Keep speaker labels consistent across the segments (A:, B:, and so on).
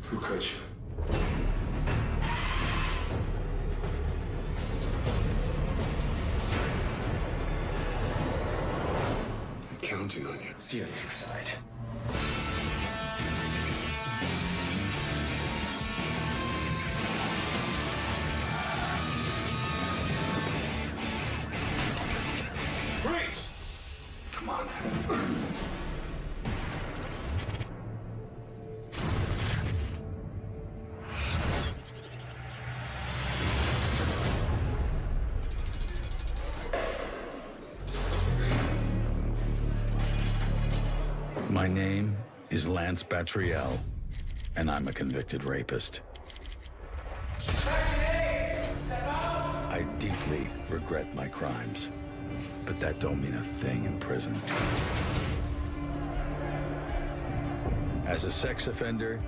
A: Who cut you? I'm counting on you.
B: See you on the other side.
A: Freeze! Come on, man.
C: My name is Lance Batriel, and I'm a convicted rapist. I deeply regret my crimes, but that don't mean a thing in prison. As a sex offender,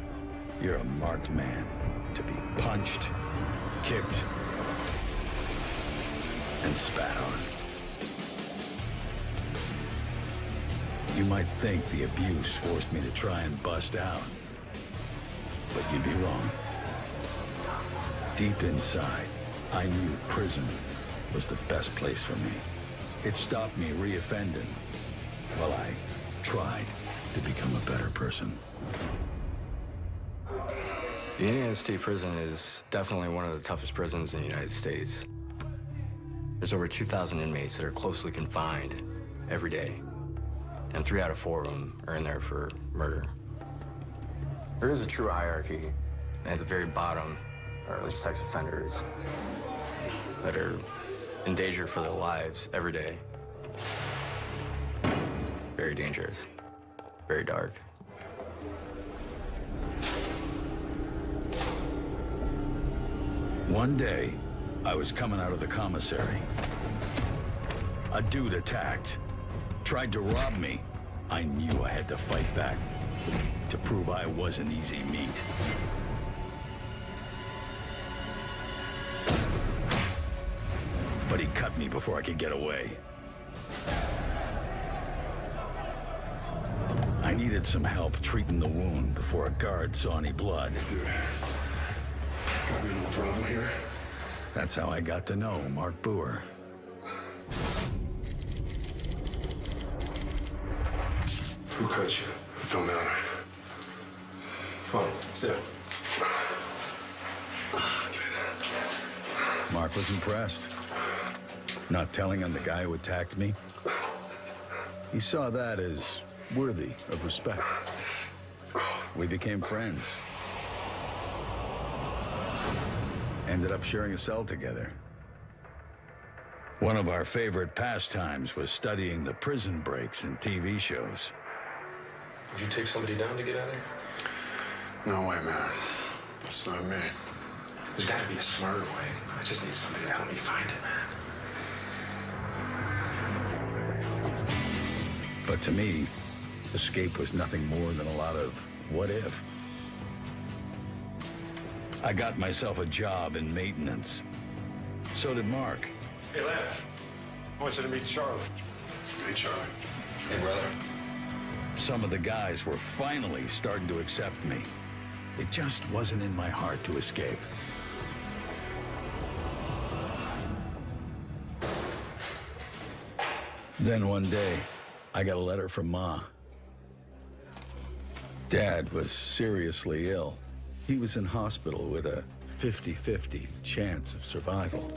C: you're a marked man to be punched, kicked, and spat on. You might think the abuse forced me to try and bust out, but you'd be wrong. Deep inside, I knew prison was the best place for me. It stopped me reoffending while I tried to become a better person.
D: The Indiana State Prison is definitely one of the toughest prisons in the United States. There's over 2,000 inmates that are closely confined every day, and 3 out of 4 of them are in there for murder. There is a true hierarchy. At the very bottom are the sex offenders that are in danger for their lives every day. Very dangerous, very dark.
C: One day, I was coming out of the commissary. A dude attacked, tried to rob me. I knew I had to fight back to prove I wasn't easy meat. But he cut me before I could get away. I needed some help treating the wound before a guard saw any blood.
A: Dude, got me a little problem here.
C: That's how I got to know Mark Boer.
A: Who cut you? It don't matter.
B: Come on, sit down.
C: Mark was impressed. Not telling on the guy who attacked me. He saw that as worthy of respect. We became friends. Ended up sharing a cell together. One of our favorite pastimes was studying the prison breaks in TV shows.
B: Would you take somebody down to get out of there?
A: No way, man. That's not me.
B: There's got to be a smarter way. I just need somebody to help me find it, man.
C: But to me, escape was nothing more than a lot of what if. I got myself a job in maintenance. So did Mark.
B: Hey, Lance. I want you to meet Charlie.
A: Hey, Charlie.
D: Hey, brother.
C: Some of the guys were finally starting to accept me. It just wasn't in my heart to escape. Then one day, I got a letter from Ma. Dad was seriously ill. He was in hospital with a 50-50 chance of survival.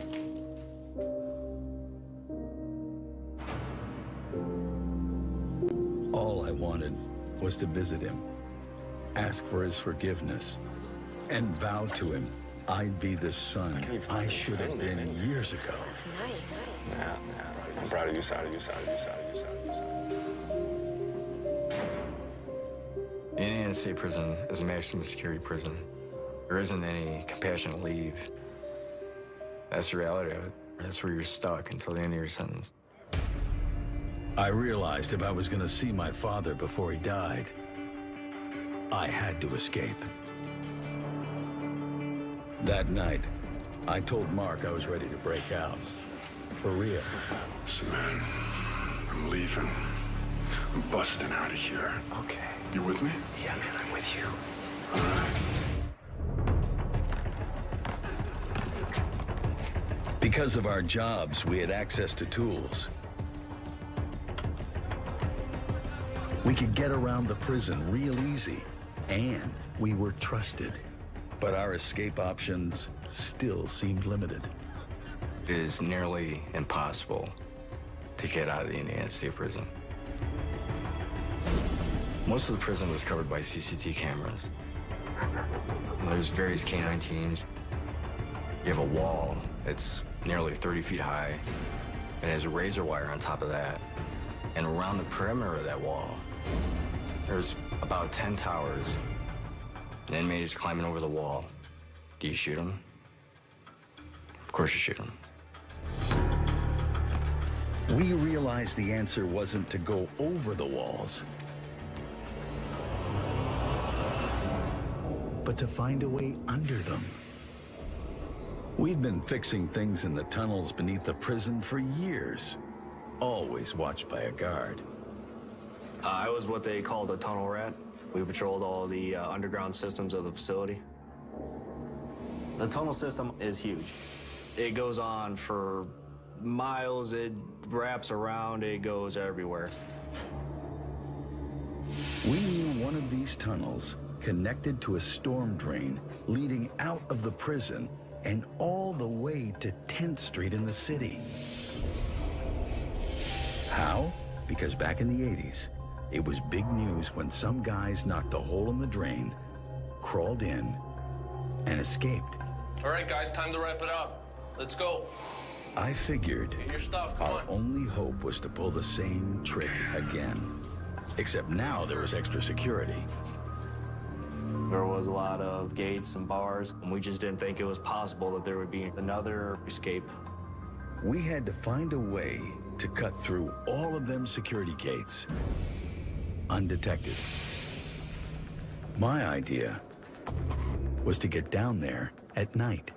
C: All I wanted was to visit him, ask for his forgiveness, and vow to him I'd be the son I should have been years ago.
E: That's nice.
D: Nah. I'm proud of you, son. The Indiana State Prison is a maximum security prison. There isn't any compassionate leave. That's the reality of it. That's where you're stuck until the end of your sentence.
C: I realized if I was going to see my father before he died, I had to escape. That night, I told Mark I was ready to break out. For real.
A: Listen, man, I'm leaving. I'm busting out of here.
B: Okay.
A: You with me?
B: Yeah, man, I'm with you.
A: All right.
C: Because of our jobs, we had access to tools. We could get around the prison real easy, and we were trusted. But our escape options still seemed limited.
D: It is nearly impossible to get out of the Indiana State Prison. Most of the prison was covered by CCTV cameras. There's various canine teams. You have a wall that's nearly 30 feet high. It has razor wire on top of that. And around the perimeter of that wall, there's about 10 towers. An inmate is climbing over the wall. Do you shoot him? Of course you shoot him.
C: We realized the answer wasn't to go over the walls, but to find a way under them. We'd been fixing things in the tunnels beneath the prison for years, always watched by a guard.
E: I was what they called a tunnel rat. We patrolled all the underground systems of the facility. The tunnel system is huge. It goes on for miles, it wraps around, it goes everywhere.
C: We knew one of these tunnels connected to a storm drain leading out of the prison and all the way to 10th Street in the city. How? Because back in the 80s, it was big news when some guys knocked a hole in the drain, crawled in, and escaped.
F: All right, guys, time to wrap it up. Let's go.
C: I figured
F: Get your stuff, come
C: our
F: on.
C: only hope was to pull the same trick again. Except now there was extra security.
E: There was a lot of gates and bars, and we just didn't think it was possible that there would be another escape.
C: We had to find a way to cut through all of them security gates undetected. My idea was to get down there at night.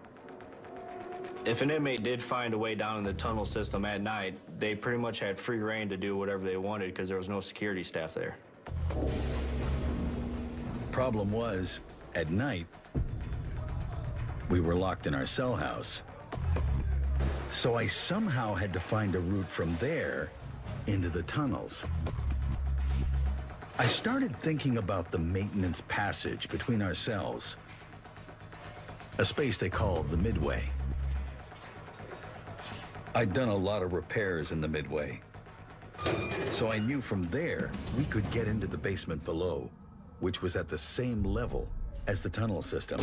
E: If an inmate did find a way down in the tunnel system at night, they pretty much had free reign to do whatever they wanted because there was no security staff there.
C: Problem was, at night, we were locked in our cell house. So I somehow had to find a route from there into the tunnels. I started thinking about the maintenance passage between our cells, a space they called the midway. I'd done a lot of repairs in the midway, so I knew from there we could get into the basement below, which was at the same level as the tunnel system.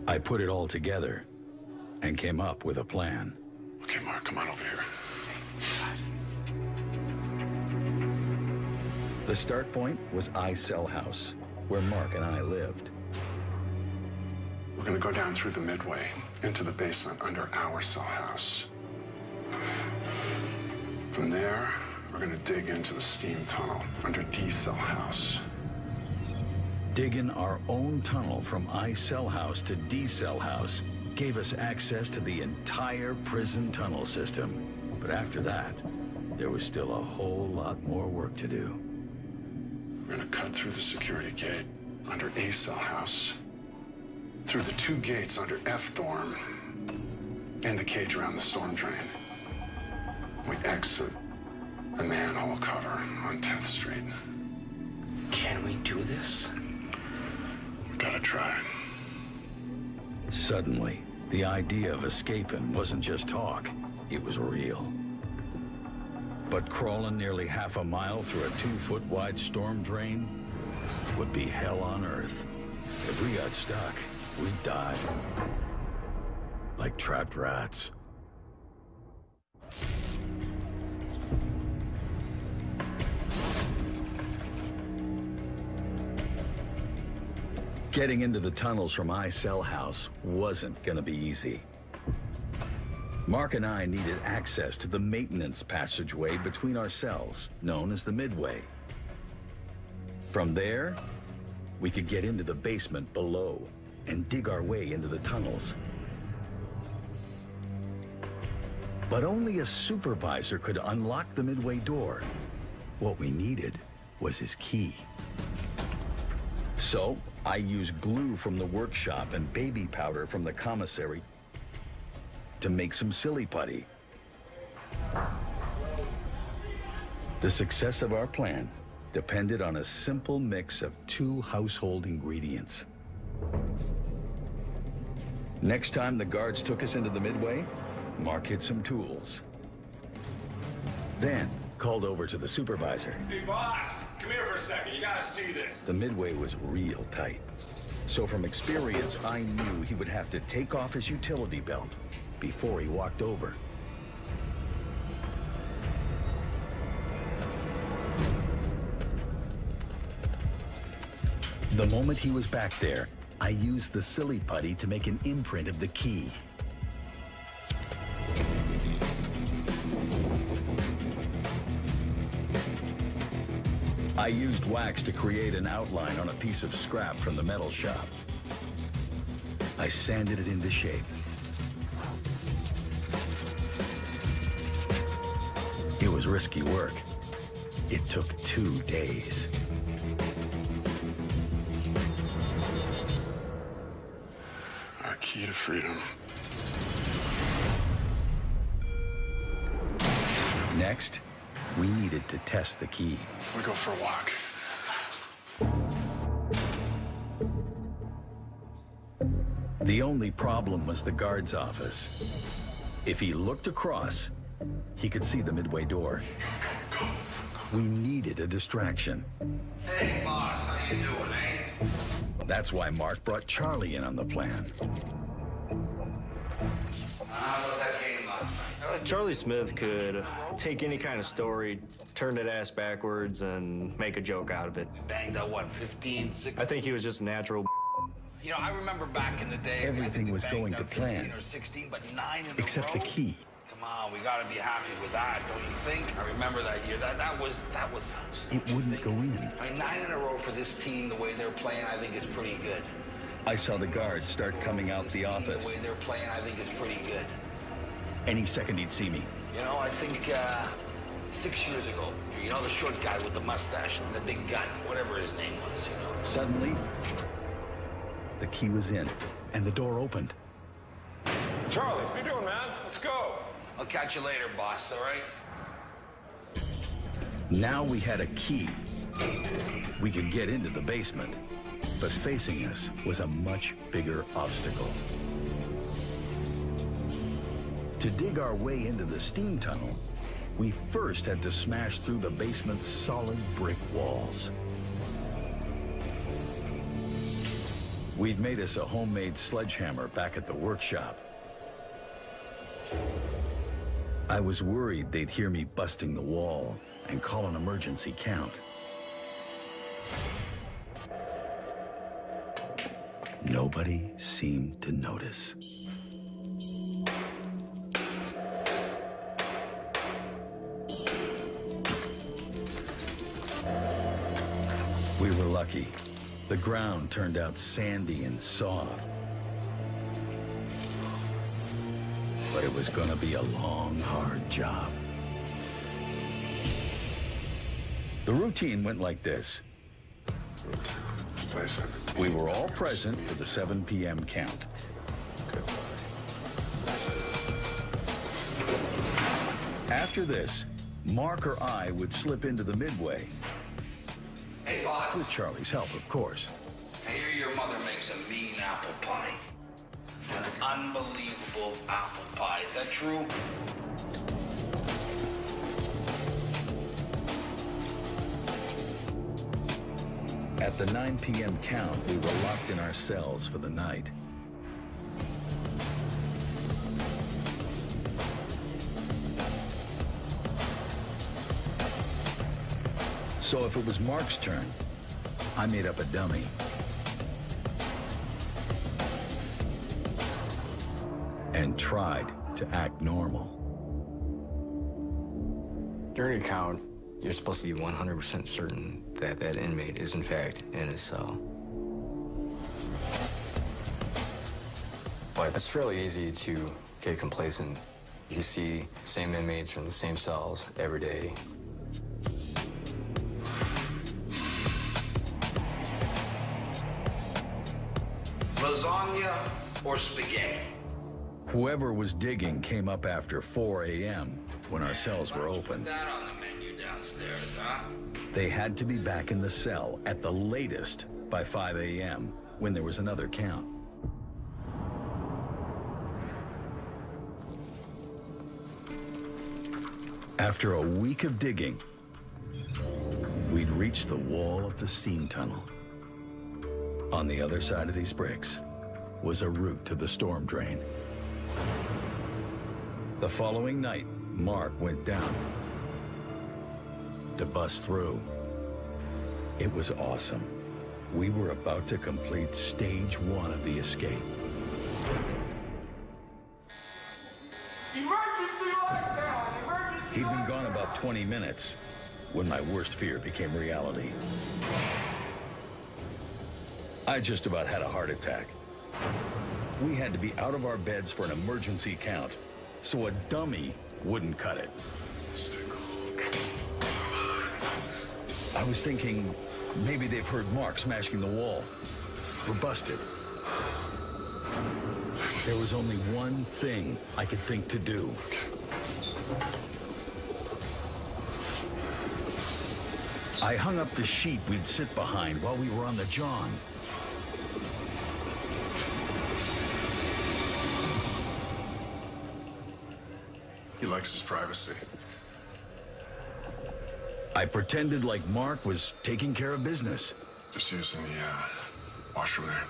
C: I put it all together and came up with a plan.
A: Okay, Mark, come on over here.
C: The start point was cell house, where Mark and I lived.
A: We're gonna go down through the midway into the basement under our cell house. From there, we're gonna dig into the steam tunnel under D cell house.
C: Digging our own tunnel from cell house to D cell house gave us access to the entire prison tunnel system. But after that, there was still a whole lot more work to do.
A: We're gonna cut through the security gate under A cell house, through the 2 gates under F dorm, and the cage around the storm drain. We exit a manhole cover on 10th Street.
F: Can we do this?
A: We gotta try.
C: Suddenly, the idea of escaping wasn't just talk, it was real. But crawling nearly half a mile through a 2-foot wide storm drain would be hell on earth. If we got stuck, we'd die. Like trapped rats. Getting into the tunnels from cell house wasn't gonna be easy. Mark and I needed access to the maintenance passageway between our cells, known as the midway. From there, we could get into the basement below and dig our way into the tunnels. But only a supervisor could unlock the midway door. What we needed was his key. So I used glue from the workshop and baby powder from the commissary to make some silly putty. The success of our plan depended on a simple mix of 2 household ingredients. Next time the guards took us into the Midway, Mark hid some tools. Then called over to the supervisor.
G: Hey, boss, come here for a second. You gotta see this.
C: The Midway was real tight. So from experience, I knew he would have to take off his utility belt before he walked over. The moment he was back there, I used the silly putty to make an imprint of the key. I used wax to create an outline on a piece of scrap from the metal shop. I sanded it into shape. It was risky work. It took 2 days.
A: Our key to freedom.
C: Next, we needed to test the key.
A: We go for a walk.
C: The only problem was the guard's office. If he looked across, he could see the Midway door. We needed a distraction.
G: Hey, boss, how you doing, eh?
C: That's why Mark brought Charlie in on the plan.
G: How about that game last night?
E: Charlie Smith could take any kind of story, turn it ass backwards, and make a joke out of it.
G: Banged out, what, 15, 16?
E: I think he was just a natural.
G: You know, I remember back in the day.
C: Everything
G: I think we
C: was
G: banged
C: going
G: out
C: to plan.
G: 15 or 16, but 9 in
C: Except
G: a
C: the
G: row?
C: key.
G: Come on, we gotta be happy with that, don't you think? I remember that year. That was.
C: It wouldn't go in.
G: I mean, 9 in a row for this team, the way they're playing, I think is pretty good.
C: I saw the guards start coming out
G: This
C: the
G: team,
C: office.
G: The way they're playing, I think is pretty good.
C: Any second he'd see me.
G: You know, I think 6 years ago, you know, the short guy with the mustache and the big gun, whatever his name was, you know.
C: Suddenly, the key was in, and the door opened.
B: Charlie, what are you doing, man? Let's go.
G: I'll catch you later, boss, all right?
C: Now we had a key. We could get into the basement, but facing us was a much bigger obstacle. To dig our way into the steam tunnel, we first had to smash through the basement's solid brick walls. We'd made us a homemade sledgehammer back at the workshop. I was worried they'd hear me busting the wall and call an emergency count. Nobody seemed to notice. We were lucky. The ground turned out sandy and soft. But it was gonna be a long, hard job. The routine went like this. We were all present for the 7 p.m. count. After this, Mark or I would slip into the Midway,
G: Hey, boss.
C: with Charlie's help, of course.
G: I hear your mother makes a mean apple pie. An unbelievable apple pie. Is that true?
C: At the 9 p.m. count, we were locked in our cells for the night. So if it was Mark's turn, I made up a dummy. And tried to act normal.
D: During a count, you're supposed to be 100% certain that that inmate is in fact in his cell. But it's fairly easy to get complacent. You see same inmates from the same cells every day.
G: lasagna or spaghetti?
C: Whoever was digging came up after 4 a.m. when our cells were open.
G: Put that on the menu downstairs, huh?
C: They had to be back in the cell at the latest by 5 a.m. when there was another count. After a week of digging, we'd reached the wall of the steam tunnel. On the other side of these bricks was a route to the storm drain. The following night, Mark went down to bust through. It was awesome. We were about to complete stage 1 of the escape.
H: Emergency lockdown! Emergency
C: He'd been gone about 20 minutes when my worst fear became reality. I just about had a heart attack. We had to be out of our beds for an emergency count, so a dummy wouldn't cut it. I was thinking maybe they've heard Mark smashing the wall. We're busted. There was only one thing I could think to do. I hung up the sheet we'd sit behind while we were on the John.
A: He likes his privacy.
C: I pretended like Mark was taking care of business.
A: Just using the washroom there.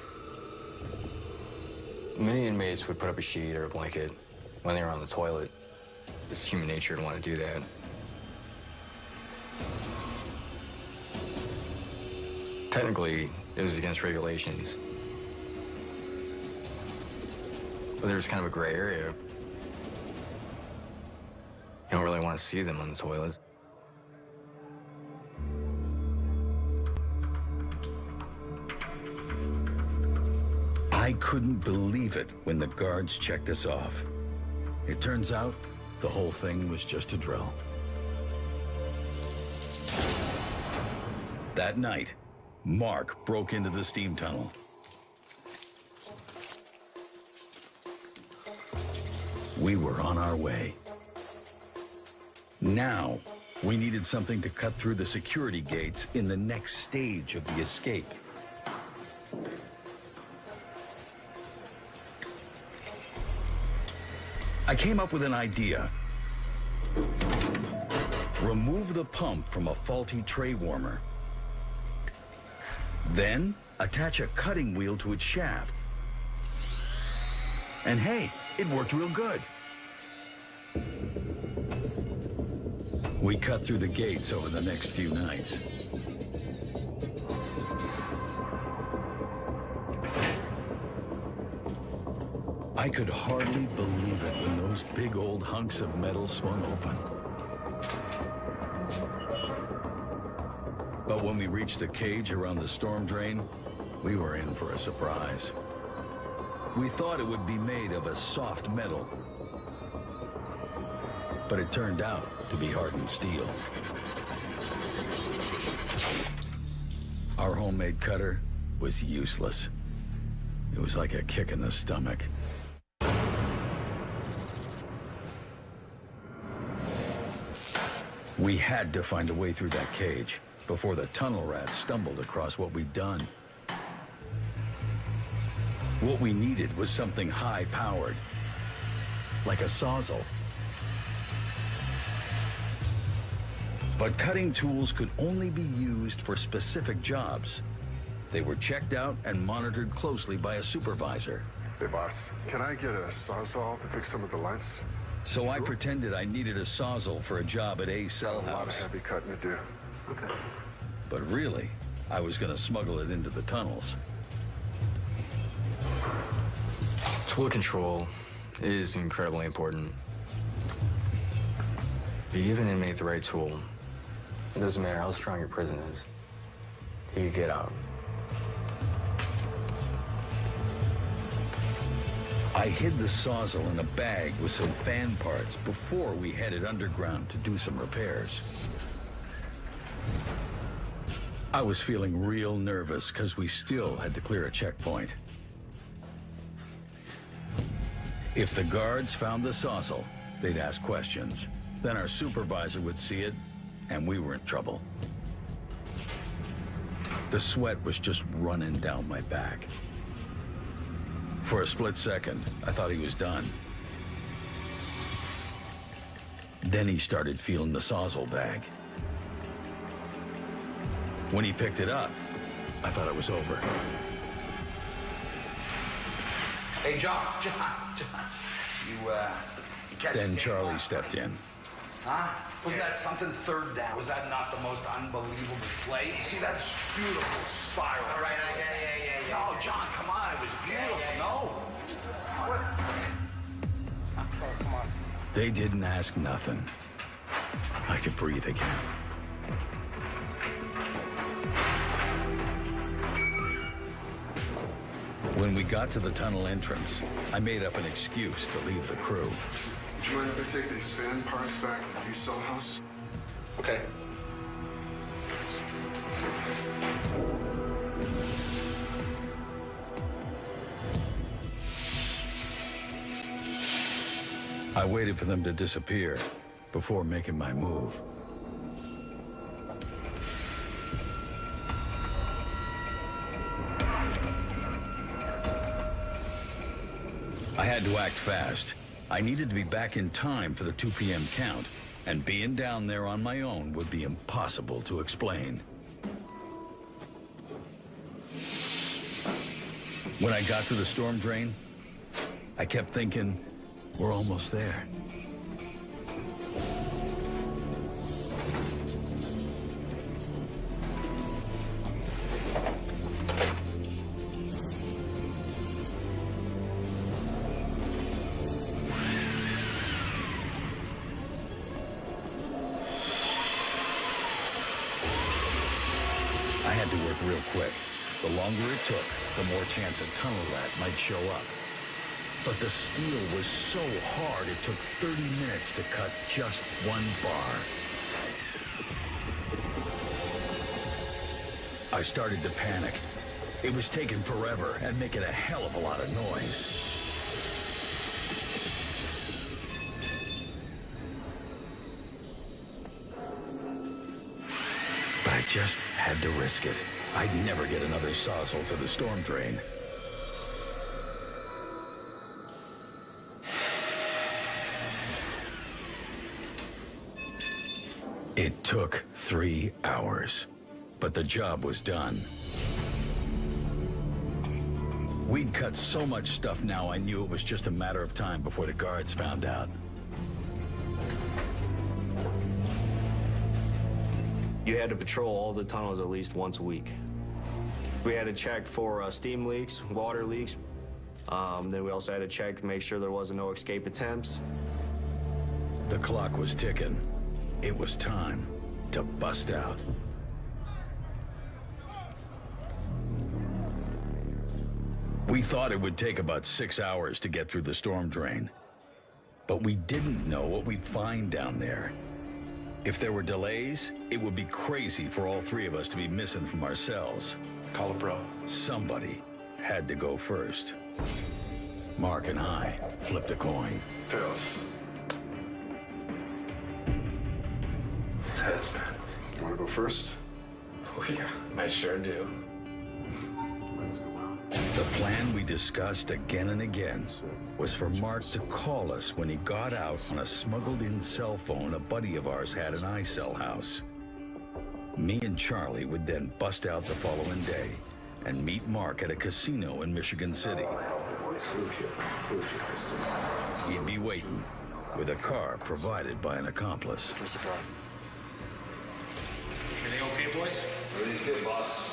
D: Many inmates would put up a sheet or a blanket when they were on the toilet. It's human nature to want to do that. Technically, it was against regulations. But there was kind of a gray area. You don't really want to see them on the toilet.
C: I couldn't believe it when the guards checked us off. It turns out the whole thing was just a drill. That night, Mark broke into the steam tunnel. We were on our way. Now, we needed something to cut through the security gates in the next stage of the escape. I came up with an idea. Remove the pump from a faulty tray warmer. Then, attach a cutting wheel to its shaft. And hey, it worked real good. We cut through the gates over the next few nights. I could hardly believe it when those big old hunks of metal swung open. But when we reached the cage around the storm drain, we were in for a surprise. We thought it would be made of a soft metal, but it turned out to be hardened steel. Our homemade cutter was useless. It was like a kick in the stomach. We had to find a way through that cage before the tunnel rats stumbled across what we'd done. What we needed was something high-powered, like a sawzall. But cutting tools could only be used for specific jobs. They were checked out and monitored closely by a supervisor.
A: Hey, boss, can I get a sawzall to fix some of the lights?
C: So I pretended I needed a sawzall for a job at a cell
A: Got a lot of
C: house.
A: heavy cutting to do.
G: Okay.
C: But really, I was going to smuggle it into the tunnels.
D: Tool control is incredibly important. If you give an inmate the right tool, it doesn't matter how strong your prison is, he can get out.
C: I hid the sawzall in a bag with some fan parts before we headed underground to do some repairs. I was feeling real nervous because we still had to clear a checkpoint. If the guards found the Sawzall, they'd ask questions. Then our supervisor would see it, and we were in trouble. The sweat was just running down my back. For a split second, I thought he was done. Then he started feeling the Sawzall bag. When he picked it up, I thought it was over.
G: Hey, John. You catch
C: Then
G: the game
C: Charlie
G: last
C: stepped
G: night?
C: in.
G: Huh? Wasn't that something third down? Was that not the most unbelievable play? You see that beautiful spiral?
F: All right, yeah.
G: Oh, John, come on. It was beautiful. No. What? Come on.
C: They didn't ask nothing. I could breathe again. When we got to the tunnel entrance, I made up an excuse to leave the crew.
A: Do you mind if I take these fan parts back to the cell house?
G: Okay.
C: I waited for them to disappear before making my move. I had to act fast. I needed to be back in time for the 2 p.m. count, and being down there on my own would be impossible to explain. When I got to the storm drain, I kept thinking, we're almost there. I had to work real quick. The longer it took, the more chance a tunnel rat might show up. But the steel was so hard it took 30 minutes to cut just one bar. I started to panic. It was taking forever and making a hell of a lot of noise. But I just had to risk it. I'd never get another Sawzall to the storm drain. It took 3 hours, but the job was done. We'd cut so much stuff now, I knew it was just a matter of time before the guards found out.
E: You had to patrol all the tunnels at least once a week. We had to check for steam leaks, water leaks. Then we also had to check to make sure there wasn't no escape attempts.
C: The clock was ticking. It was time to bust out. We thought it would take about 6 hours to get through the storm drain. But we didn't know what we'd find down there. If there were delays, it would be crazy for all three of us to be missing from our cells.
B: Call a bro.
C: Somebody had to go first. Mark and I flipped a coin.
A: Tails.
B: It's heads, man.
A: You want to go first?
B: Oh, yeah. I sure do.
A: Let's go out.
C: The plan we discussed again and again was for Mark to call us when he got out on a smuggled-in cell phone a buddy of ours had in iCell house. Me and Charlie would then bust out the following day and meet Mark at a casino in Michigan City. He'd be waiting with a car provided by an accomplice.
G: Where's the guard?
H: Everything okay, boys?
G: Everything's good, boss.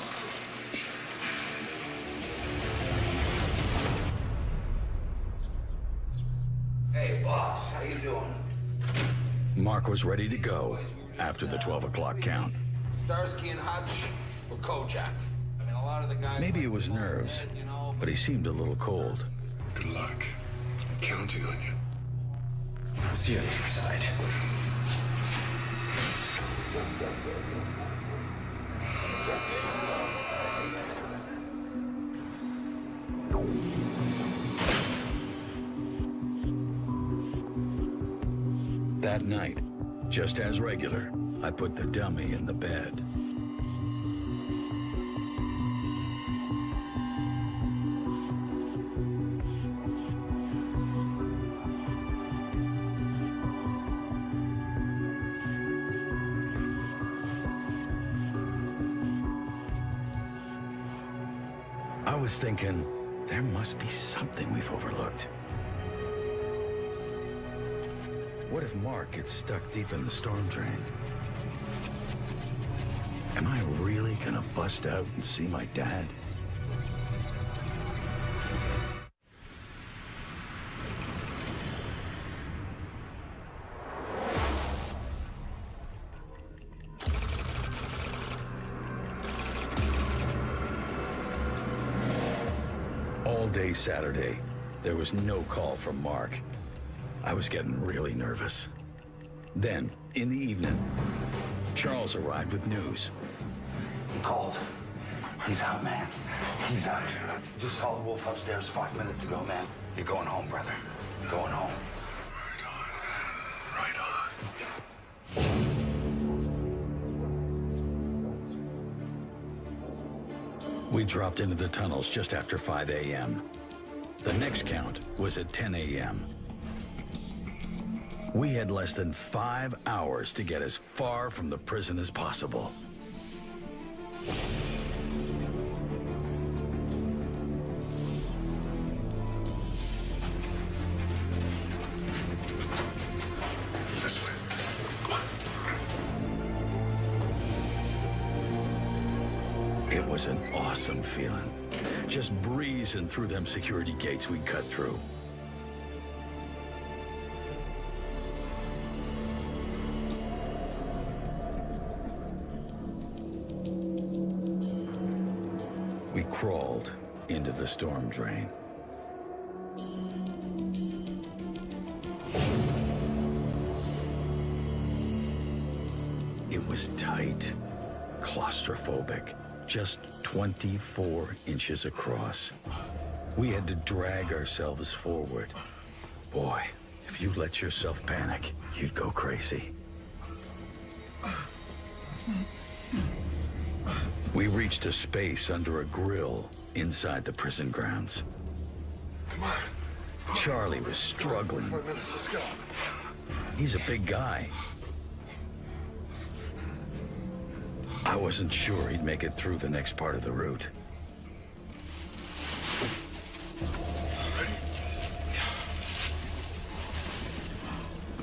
G: Hey, boss, how you doing?
C: Mark was ready to go after the 12 o'clock count.
G: Starsky and Hutch or Kojak? I mean, a lot of the guys...
C: Maybe it was nerves, but he seemed a little cold.
A: Good luck. I'm counting on you.
F: See you on the inside.
C: That night, just as regular, I put the dummy in the bed. I was thinking, there must be something we've overlooked. What if Mark gets stuck deep in the storm drain? Am I really gonna bust out and see my dad? All day Saturday, there was no call from Mark. I was getting really nervous. Then, in the evening, Charles arrived with news.
G: He called. He's out, man. He's out. He just called Wolf upstairs 5 minutes ago, man. You're going home, brother. You're going home.
A: Right on.
C: We dropped into the tunnels just after 5 a.m. The next count was at 10 a.m. We had less than 5 hours to get as far from the prison as possible.
A: This way. Come on.
C: It was an awesome feeling, just breezing through them security gates we'd cut through. We crawled into the storm drain. It was tight, claustrophobic, just 24 inches across. We had to drag ourselves forward. Boy, if you let yourself panic, you'd go crazy. We reached a space under a grill inside the prison grounds.
A: Come on.
C: Charlie was struggling.
A: 4 minutes, let's go.
C: He's a big guy. I wasn't sure he'd make it through the next part of the route.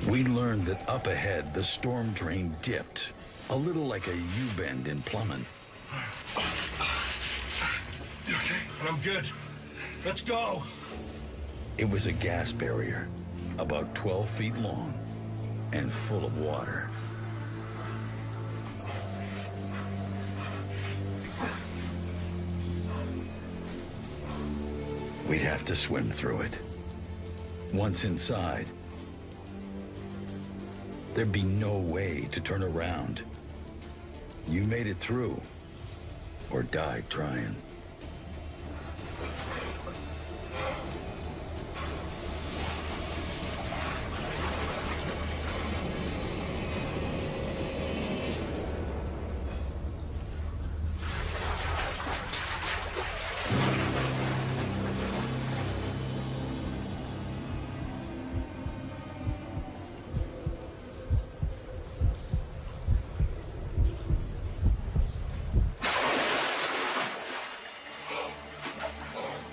C: We learned that up ahead, the storm drain dipped, a little like a U-bend in plumbing.
A: You okay?
H: I'm good. Let's go.
C: It was a gas barrier, about 12 feet long and full of water. We'd have to swim through it. Once inside, there'd be no way to turn around. You made it through, or died trying.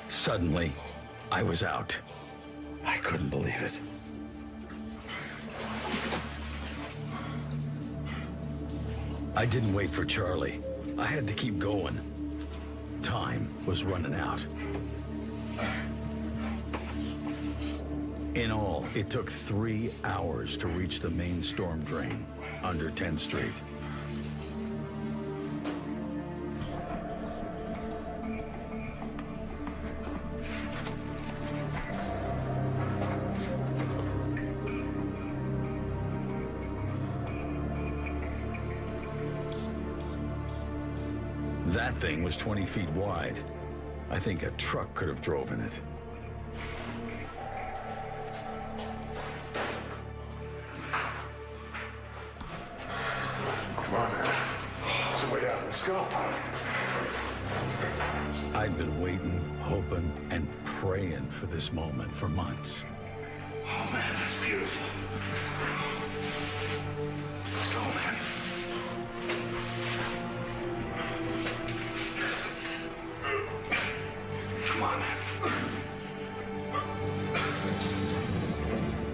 C: Suddenly, I was out. I couldn't believe it. I didn't wait for Charlie. I had to keep going. Time was running out. In all, it took 3 hours to reach the main storm drain under 10th Street. That thing was 20 feet wide. I think a truck could have drove in it.
A: go.
C: I'd been waiting, hoping, and praying for this moment for months.
G: Oh, man, that's beautiful. Let's go, man. Come on, man.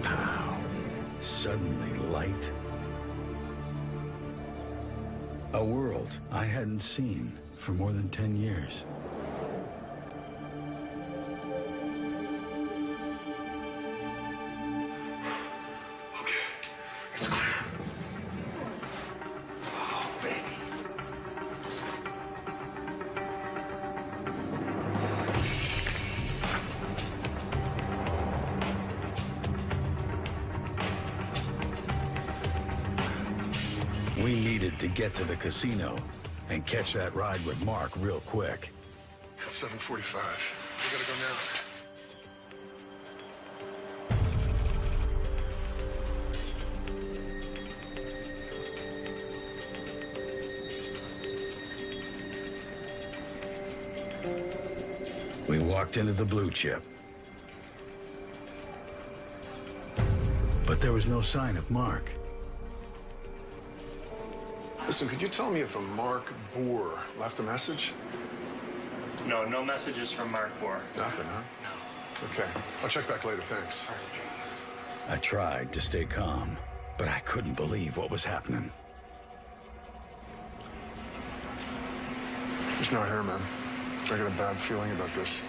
C: Pow! Suddenly light. A world I hadn't seen for more than 10 years.
A: Okay, it's clear.
G: Oh, baby.
C: We needed to get to the casino and catch that ride with Mark real quick.
A: It's 7:45. We gotta go now.
C: We walked into the blue chip. But there was no sign of Mark.
A: Listen, could you tell me if a Mark Boer left a message?
I: No, no messages from Mark Boer.
A: Nothing, huh? Okay, I'll check back later, thanks.
C: I tried to stay calm, but I couldn't believe what was happening.
A: There's no hair, man. I got a bad feeling about this.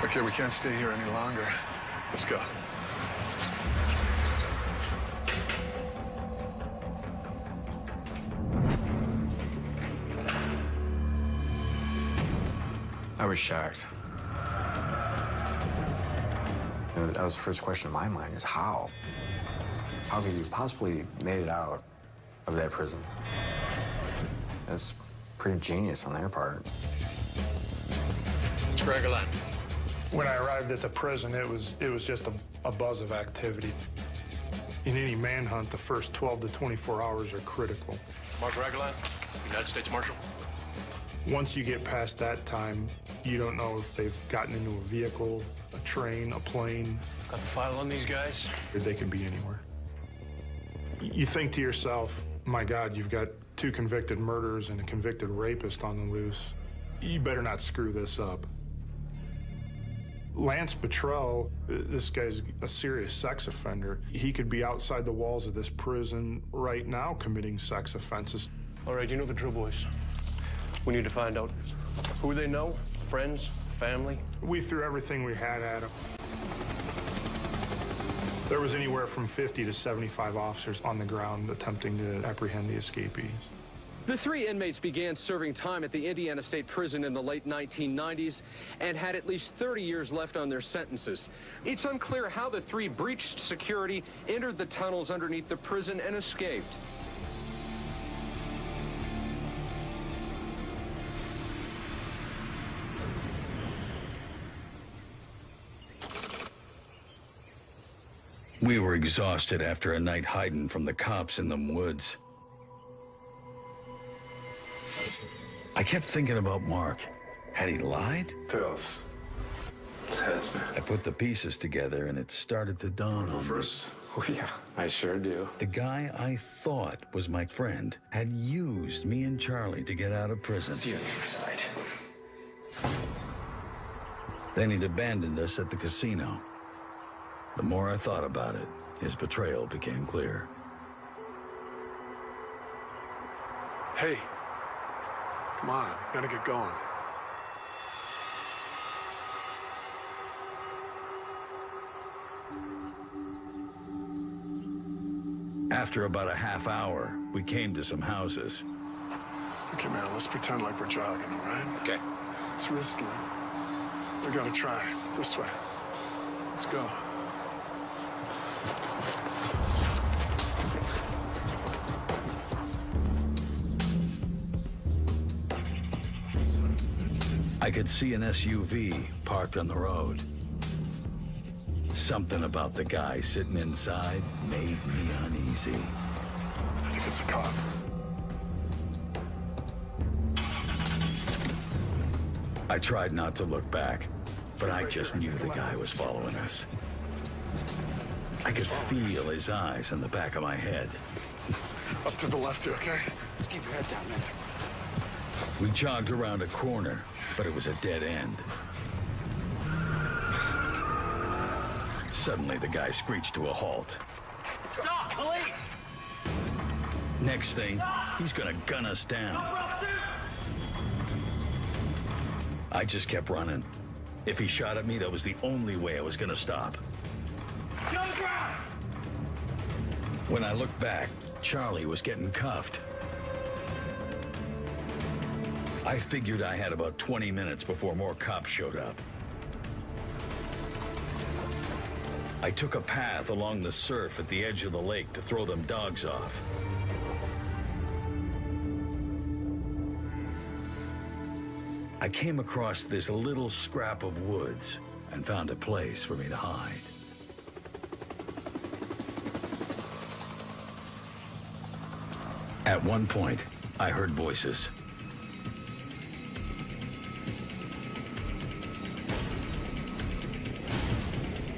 A: Okay, we can't stay here any longer. Let's go.
D: I was shocked. That was the first question in my mind is how? How could you possibly made it out of that prison? That's pretty genius on their part.
J: It's Breakout.
K: When I arrived at the prison, it was just a buzz of activity. In any manhunt, the first 12 to 24 hours are critical.
J: Mark Breakout, United States Marshal.
K: Once you get past that time, you don't know if they've gotten into a vehicle, a train, a plane.
J: Got the file on these guys?
K: They could be anywhere. You think to yourself, my God, you've got 2 convicted murderers and a convicted rapist on the loose. You better not screw this up. Lance Bottrell, this guy's a serious sex offender. He could be outside the walls of this prison right now committing sex offenses.
J: All right, you know the drill, boys. We need to find out who they know, friends, family.
K: We threw everything we had at him. There was anywhere from 50 to 75 officers on the ground attempting to apprehend the escapees.
L: The 3 inmates began serving time at the Indiana State Prison in the late 1990s and had at least 30 years left on their sentences. It's unclear how the 3 breached security, entered the tunnels underneath the prison, and escaped.
C: We were exhausted after a night hiding from the cops in them woods. I kept thinking about Mark. Had he lied?
A: Tails. It's heads, man.
C: I put the pieces together and it started to dawn on me.
A: First.
D: Oh, yeah, I sure do.
C: The guy I thought was my friend had used me and Charlie to get out of prison.
F: See you on the other side.
C: Then he'd abandoned us at the casino. The more I thought about it, his betrayal became clear.
A: Hey. Come on, gotta get going.
C: After about a half hour, we came to some houses.
A: Okay, man, let's pretend like we're jogging, all right?
F: Okay.
A: It's risky. We gotta try. This way. Let's go.
C: I could see an SUV parked on the road. Something about the guy sitting inside made me uneasy.
A: I think it's a cop.
C: I tried not to look back, but I just knew the guy was following us. I could feel his eyes in the back of my head.
A: Up to the left, you okay? Keep your head down, man.
C: We jogged around a corner, but it was a dead end. Suddenly, the guy screeched to a halt.
M: Stop, police!
C: Next thing, he's gonna gun us down. I just kept running. If he shot at me, that was the only way I was gonna stop. When I looked back, Charlie was getting cuffed. I figured I had about 20 minutes before more cops showed up. I took a path along the surf at the edge of the lake to throw them dogs off. I came across this little scrap of woods and found a place for me to hide. At one point, I heard voices.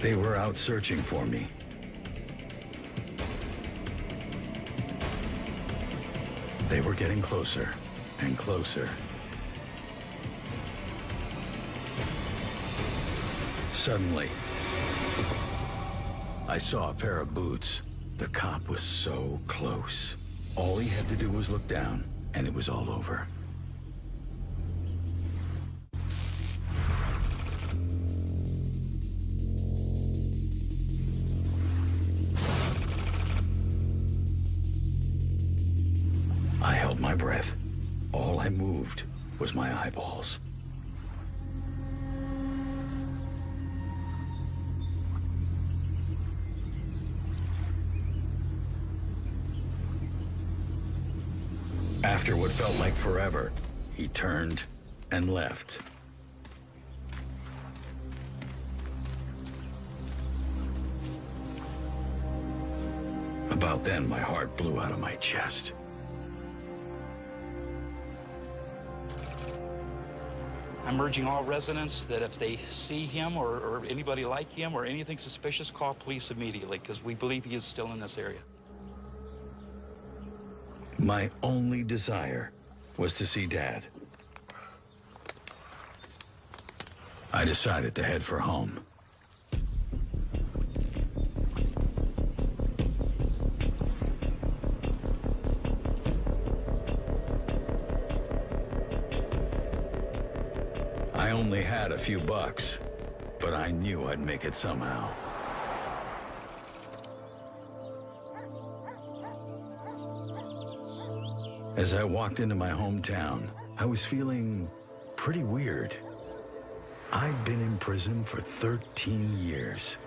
C: They were out searching for me. They were getting closer and closer. Suddenly, I saw a pair of boots. The cop was so close. All he had to do was look down, and it was all over. I held my breath. All I moved was my eyeballs. After what felt like forever, he turned and left. About then, my heart blew out of my chest.
N: I'm urging all residents that if they see him or anybody like him or anything suspicious, call police immediately, because we believe he is still in this area.
C: My only desire was to see Dad. I decided to head for home. I only had a few bucks, but I knew I'd make it somehow. As I walked into my hometown, I was feeling pretty weird. I'd been in prison for 13 years.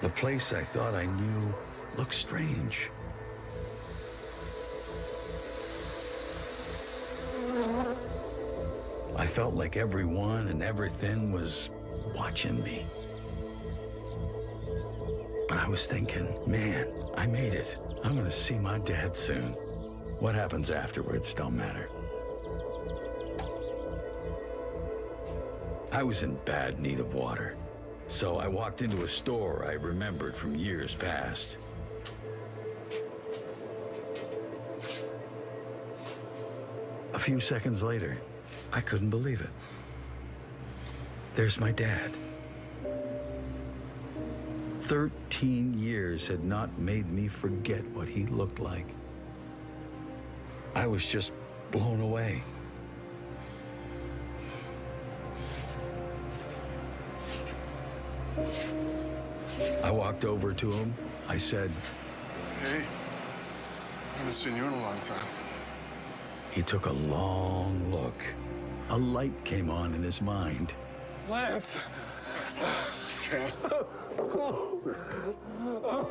C: The place I thought I knew looked strange. I felt like everyone and everything was watching me. But I was thinking, man, I made it. I'm gonna see my dad soon. What happens afterwards don't matter. I was in bad need of water, so I walked into a store I remembered from years past. A few seconds later, I couldn't believe it. There's my dad. 13 years had not made me forget what he looked like. I was just blown away. I walked over to him. I said,
A: Hey, I haven't seen you in a long time.
C: He took a long look. A light came on in his mind.
M: Lance!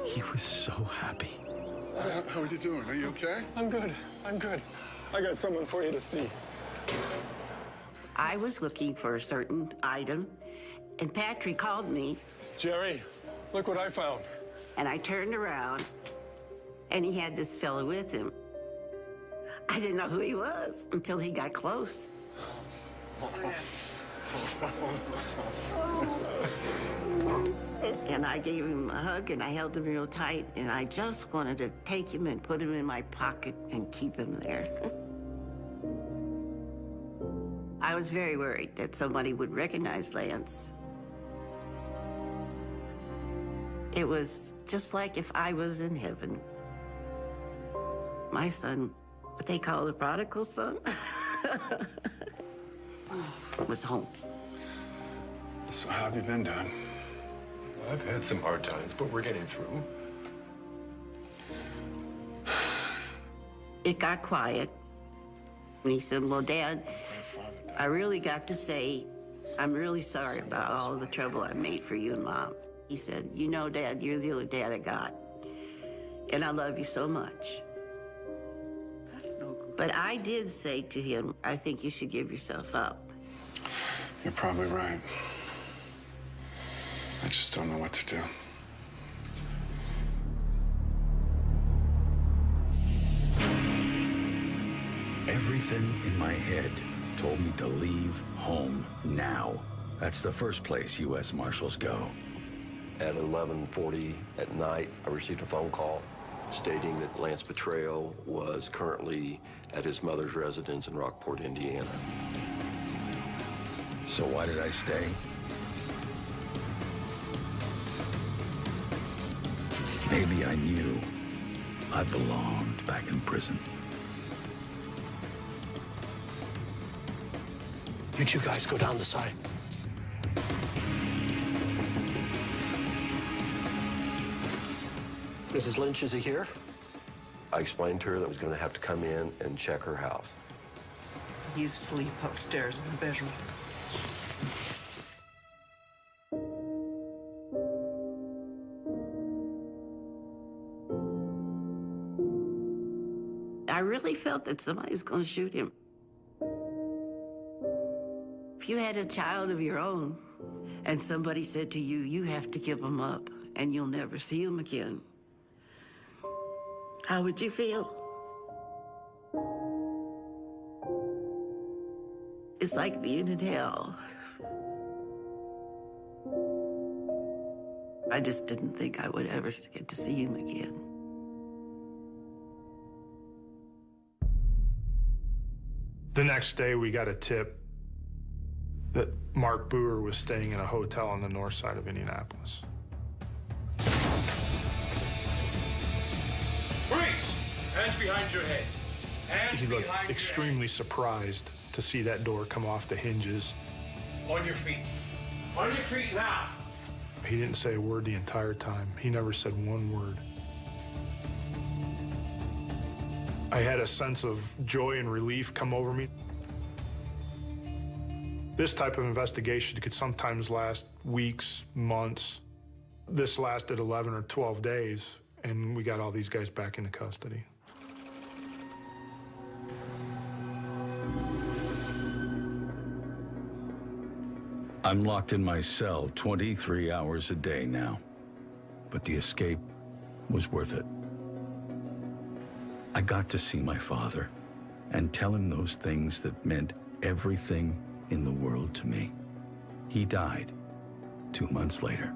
C: He was so happy.
A: How are you doing? Are you okay?
M: I'm good. I'm good. I got someone for you to see.
O: I was looking for a certain item, and Patrick called me.
J: Jerry, look what I found.
O: And I turned around, and he had this fellow with him. I didn't know who he was until he got close. And I gave him a hug, and I held him real tight, and I just wanted to take him and put him in my pocket and keep him there. I was very worried that somebody would recognize Lance. It was just like if I was in heaven. My son, what they call the prodigal son, was home.
A: So how have you been, Dad?
B: I've had some hard times, but we're getting through.
O: It got quiet. And he said, well, Dad, I really got to say, I'm really sorry about all the trouble I made for you and Mom. He said, you know, Dad, you're the only dad I got. And I love you so much.
M: That's no good.
O: But I did say to him, I think you should give yourself up.
A: You're probably right. I just don't know what to do.
C: Everything in my head told me to leave home now. That's the first place U.S. Marshals go.
P: At 11:40 at night, I received a phone call stating that Lance Petraeus was currently at his mother's residence in Rockport, Indiana.
C: So why did I stay? Maybe I knew I belonged back in prison.
J: You two guys go down the side. Mrs. Lynch, is he here?
P: I explained to her that I was going to have to come in and check her house.
M: He's asleep upstairs in the bedroom.
O: I really felt that somebody was going to shoot him. If you had a child of your own and somebody said to you, you have to give him up and you'll never see him again, how would you feel? It's like being in hell. I just didn't think I would ever get to see him again.
K: The next day, we got a tip that Mark Boer was staying in a hotel on the north side of Indianapolis.
H: Freeze! Hands behind your head. Hands
K: He looked
H: behind
K: extremely surprised to see that door come off the hinges.
H: your head. On your feet. On your feet now.
K: He didn't say a word the entire time. He never said one word. I had a sense of joy and relief come over me. This type of investigation could sometimes last weeks, months. This lasted 11 or 12 days, and we got all these guys back into custody.
C: I'm locked in my cell 23 hours a day now, but the escape was worth it. I got to see my father and tell him those things that meant everything in the world to me. He died 2 months later.